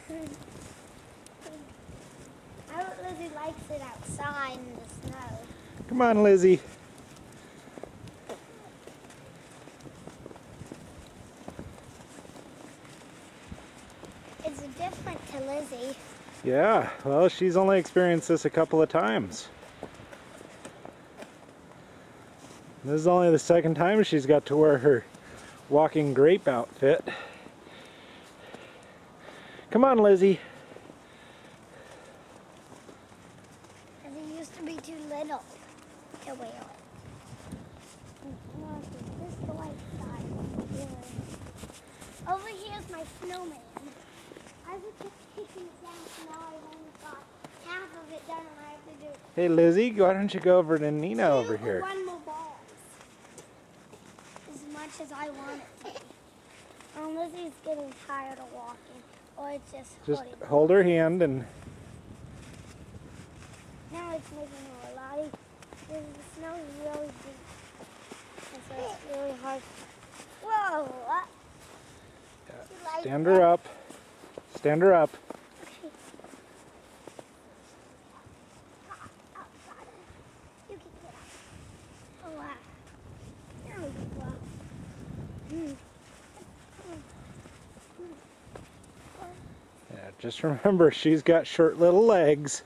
I hope Lizzie likes it outside in the snow. Come on, Lizzie. It's different to Lizzie. Yeah, well, she's only experienced this a couple of times. This is only the second time she's got to wear her walking grape outfit. Come on, Lizzie. Lizzie used to be too little to wear it. No, this is the white side. Yeah. Over here's my snowman. I was just taking it down, so now I've only got half of it done, and I have to do Hey, Lizzie, why don't you go over to Nina over here? one more balls. As much as I want it to be. Lizzie's getting tired of walking, or it's just Hold her hand and... Now it's making her a lot easier. The snow is really deep, and so it's really hard. Whoa! Yeah. Stand her up. Stand her up. Okay. Got it. You can get up. Oh, wow. There we go. Yeah, just remember, she's got short little legs.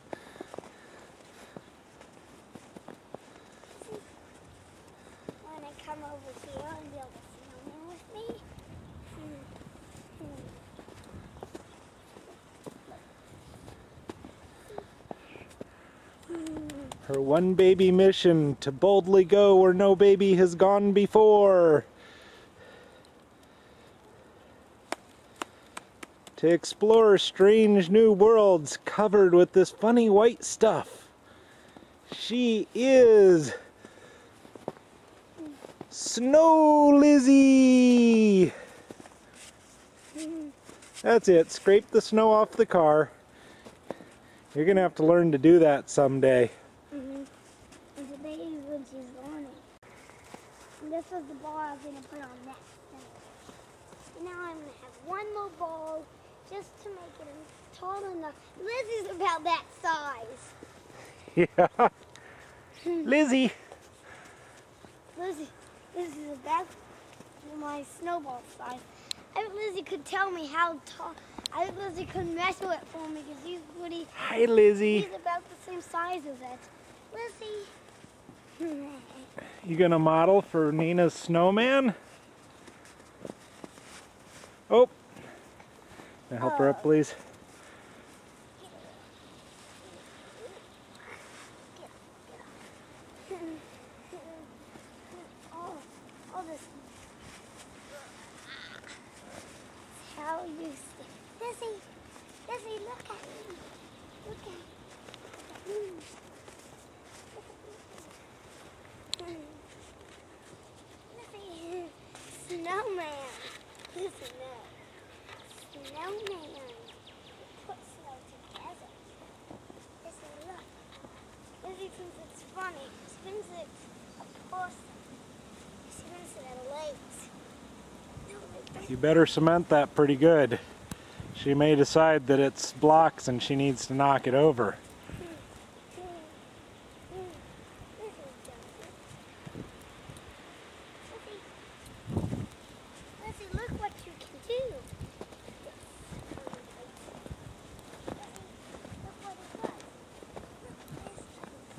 Want to come over here and build a snowman with me? Her one baby mission to boldly go where no baby has gone before. To explore strange new worlds covered with this funny white stuff. She is Snow Lizzie! That's it, scrape the snow off the car. You're gonna have to learn to do that someday. And today is when she's learning. And this was the ball I was going to put on next. And now I'm going to have one more ball just to make it tall enough. Lizzie's about that size. Yeah. Lizzie! Lizzie, this is about my snowball size. I wish Lizzie could tell me how tall. I wish Lizzie could measure it for me because he's pretty. Hi, Lizzie. He's about the same size as it. Lizzie. You gonna model for Nina's snowman? Oh. Can I help her up, please? Oh, this. How you stay. Lizzie, Lizzie, look at me. Look at me. Lizzie, snowman. Lizzie, no. Snowman. Put snow together. Lizzie, look. Lizzie thinks it's funny. She thinks it's a person. She thinks it at legs. You better cement that pretty good. She may decide that it's blocks and she needs to knock it over. Lizzie, look what you can do. Look what it does.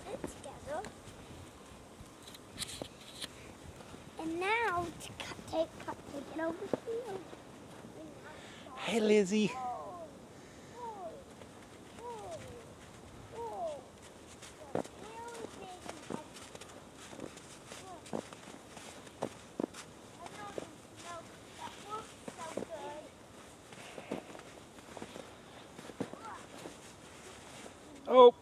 Look, this together. And now to take it over here. Hey, Lizzie. Oh.